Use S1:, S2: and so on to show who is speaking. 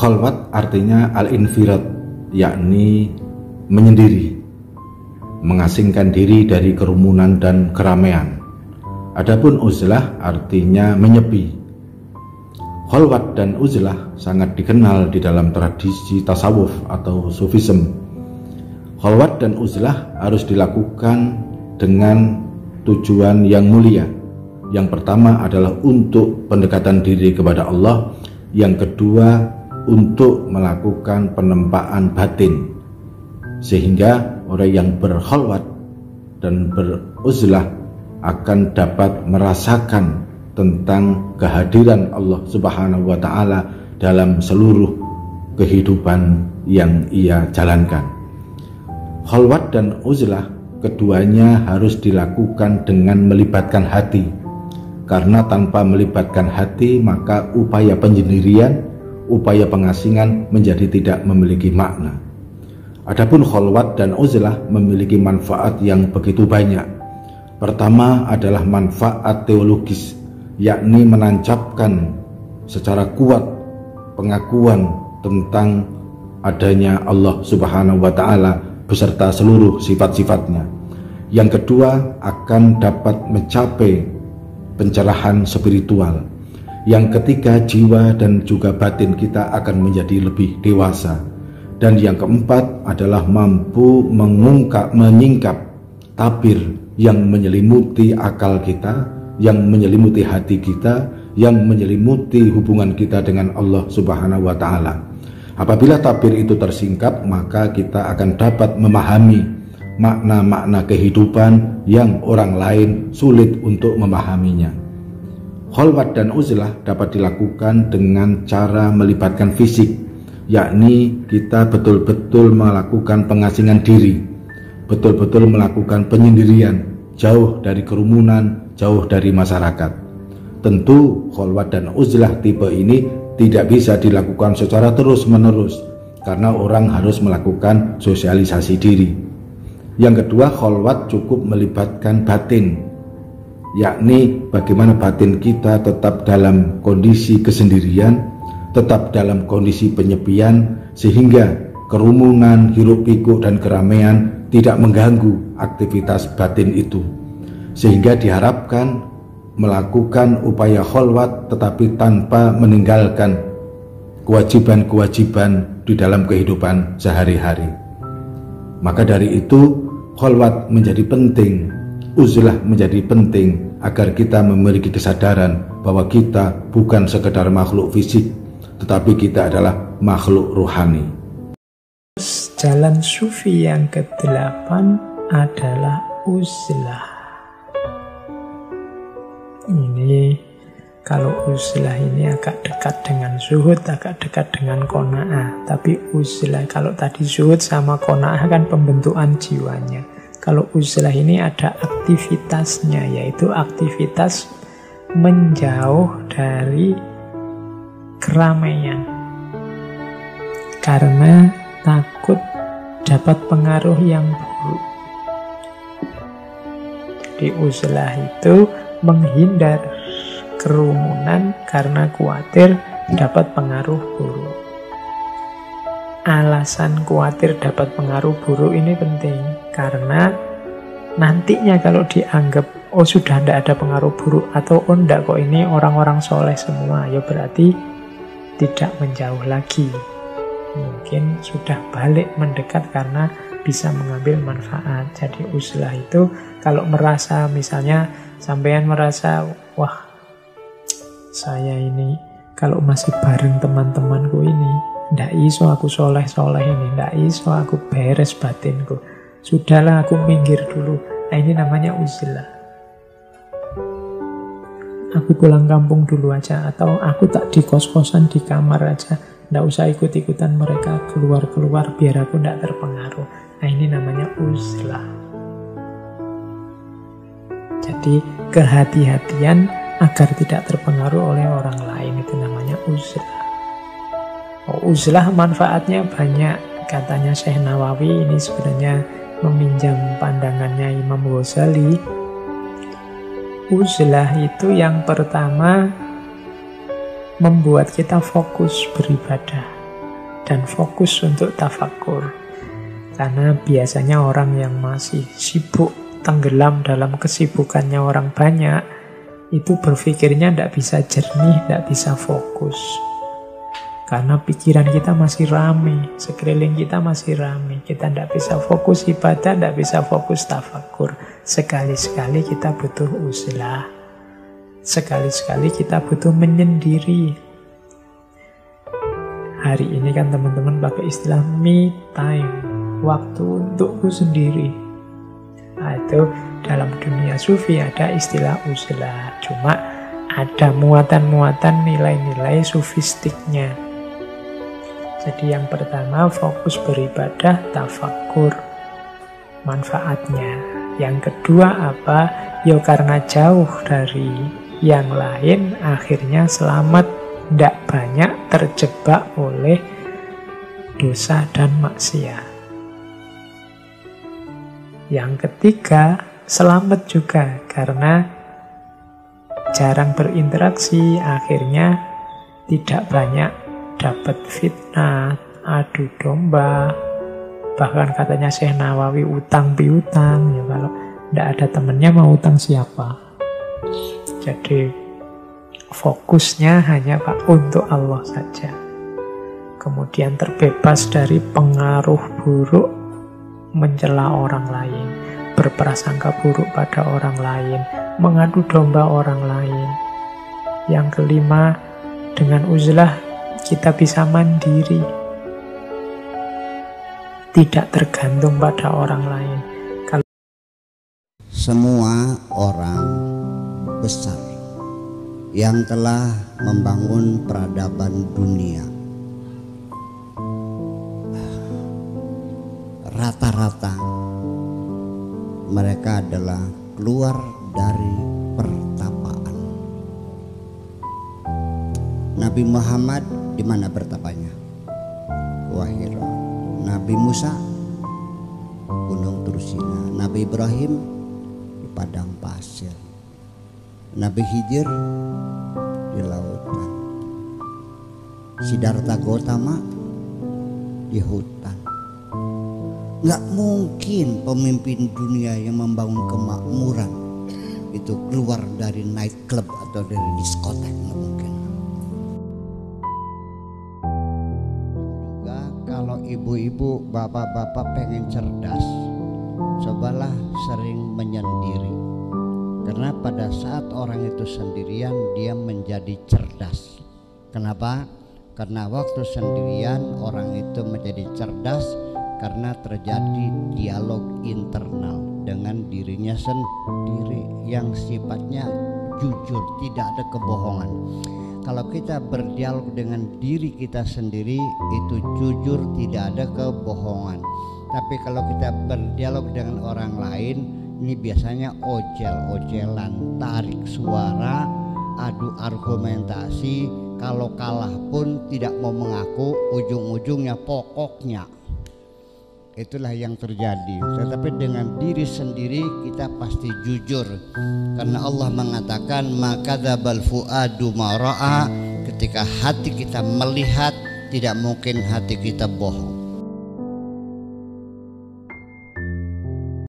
S1: Khalwat artinya al-infirad, yakni menyendiri, mengasingkan diri dari kerumunan dan keramaian. Adapun uzlah artinya menyepi. Khalwat dan uzlah sangat dikenal di dalam tradisi tasawuf atau sufisme. Khalwat dan uzlah harus dilakukan dengan tujuan yang mulia. Yang pertama adalah untuk pendekatan diri kepada Allah. Yang kedua, untuk melakukan penempaan batin, sehingga orang yang berkhalwat dan beruzlah akan dapat merasakan tentang kehadiran Allah Subhanahu wa Ta'ala dalam seluruh kehidupan yang ia jalankan. Khalwat dan uzlah keduanya harus dilakukan dengan melibatkan hati, karena tanpa melibatkan hati maka upaya penyendirian, upaya pengasingan menjadi tidak memiliki makna. Adapun khalwat dan uzlah memiliki manfaat yang begitu banyak. Pertama adalah manfaat teologis, yakni menancapkan secara kuat pengakuan tentang adanya Allah Subhanahu wa Ta'ala beserta seluruh sifat-sifatnya. Yang kedua, akan dapat mencapai pencerahan spiritual. Yang ketiga, jiwa dan juga batin kita akan menjadi lebih dewasa. Dan yang keempat adalah mampu menyingkap tabir yang menyelimuti akal kita, yang menyelimuti hati kita, yang menyelimuti hubungan kita dengan Allah Subhanahu wa Ta'ala. Apabila tabir itu tersingkap, maka kita akan dapat memahami makna-makna kehidupan yang orang lain sulit untuk memahaminya. Khalwat dan uzlah dapat dilakukan dengan cara melibatkan fisik, yakni kita betul-betul melakukan pengasingan diri, betul-betul melakukan penyendirian, jauh dari kerumunan, jauh dari masyarakat. Tentu khalwat dan uzlah tipe ini tidak bisa dilakukan secara terus-menerus, karena orang harus melakukan sosialisasi diri. Yang kedua, khalwat cukup melibatkan batin, yakni bagaimana batin kita tetap dalam kondisi kesendirian, tetap dalam kondisi penyepian, sehingga kerumunan, hiruk-pikuk dan keramaian tidak mengganggu aktivitas batin itu, sehingga diharapkan melakukan upaya khalwat tetapi tanpa meninggalkan kewajiban-kewajiban di dalam kehidupan sehari-hari. Maka dari itu khalwat menjadi penting, uzlah menjadi penting, agar kita memiliki kesadaran bahwa kita bukan sekedar makhluk fisik, tetapi kita adalah makhluk rohani.
S2: Jalan sufi yang ke-8 adalah uzlah. Ini kalau uzlah ini agak dekat dengan zuhud, agak dekat dengan qanaah. Tapi uzlah, kalau tadi zuhud sama qanaah kan pembentukan jiwanya. Kalau uzlah ini ada aktivitasnya, yaitu aktivitas menjauh dari keramaian karena takut dapat pengaruh yang buruk. Jadi uzlah itu menghindar kerumunan karena khawatir dapat pengaruh buruk. Alasan khawatir dapat pengaruh buruk ini penting, karena nantinya kalau dianggap oh sudah tidak ada pengaruh buruk, atau oh enggak kok ini orang-orang soleh semua, ya berarti tidak menjauh lagi, mungkin sudah balik mendekat karena bisa mengambil manfaat. Jadi uzlah itu kalau merasa, misalnya sampean merasa wah saya ini kalau masih bareng teman-temanku ini ndak iso aku soleh-soleh ini, ndak iso aku beres batinku, sudahlah aku minggir dulu. Nah ini namanya uzlah. Aku pulang kampung dulu aja, atau aku tak di kos-kosan di kamar aja, ndak usah ikut-ikutan mereka keluar-keluar biar aku ndak terpengaruh. Nah ini namanya uzlah. Jadi kehati-hatian agar tidak terpengaruh oleh orang lain, itu namanya uzlah. Uzlah manfaatnya banyak, katanya Syekh Nawawi. Ini sebenarnya meminjam pandangannya Imam Ghazali. Uzlah itu yang pertama membuat kita fokus beribadah. dan fokus untuk tafakur. Karena biasanya orang yang masih sibuk, tenggelam dalam kesibukannya orang banyak, itu berpikirnya tidak bisa jernih, tidak bisa fokus. Karena pikiran kita masih rame, sekeliling kita masih rame. Kita tidak bisa fokus ibadah, tidak bisa fokus tafakur. Sekali-sekali kita butuh uzlah. Sekali-sekali kita butuh menyendiri. Hari ini kan teman-teman pakai istilah me time, waktu untukku sendiri. Atau dalam dunia sufi ada istilah uzlah. Cuma ada muatan-muatan nilai-nilai sufistiknya. Jadi yang pertama fokus beribadah, tafakur, manfaatnya. Yang kedua apa? Ya karena jauh dari yang lain akhirnya selamat, tidak banyak terjebak oleh dosa dan maksiat. Yang ketiga, selamat juga karena jarang berinteraksi, akhirnya tidak banyak dapat fitnah, adu domba. Bahkan katanya Syekh Nawawi utang piutang, ya kalau tidak ada temennya mau utang siapa? Jadi fokusnya hanya untuk Allah saja. Kemudian terbebas dari pengaruh buruk mencela orang lain, berprasangka buruk pada orang lain, mengadu domba orang lain. Yang kelima, dengan uzlah kita bisa mandiri, tidak tergantung pada orang lain.
S3: Semua orang besar yang telah membangun peradaban dunia rata-rata mereka adalah keluar dari pertapaan. Nabi Muhammad di mana bertapanya? Gua Hira. Nabi Musa Gunung Tursina. Nabi Ibrahim di padang pasir. Nabi Khidir di lautan. Siddhartha Gautama di hutan. Nggak mungkin pemimpin dunia yang membangun kemakmuran itu keluar dari night club atau dari diskotek, nggak mungkin. Juga kalau ibu-ibu, bapak-bapak pengen cerdas, cobalah sering menyendiri. Karena pada saat orang itu sendirian dia menjadi cerdas. Kenapa? Karena waktu sendirian orang itu menjadi cerdas karena terjadi dialog internal dengan dirinya sendiri yang sifatnya jujur, tidak ada kebohongan. Kalau kita berdialog dengan diri kita sendiri itu jujur, tidak ada kebohongan. Tapi kalau kita berdialog dengan orang lain, ini biasanya ojel-ojelan, tarik suara, adu argumentasi. Kalau kalah pun tidak mau mengaku, ujung-ujungnya pokoknya. Itulah yang terjadi. Tetapi dengan diri sendiri kita pasti jujur. Karena Allah mengatakan makadzabal fuadu ma ra'a, ketika hati kita melihat tidak mungkin hati kita bohong.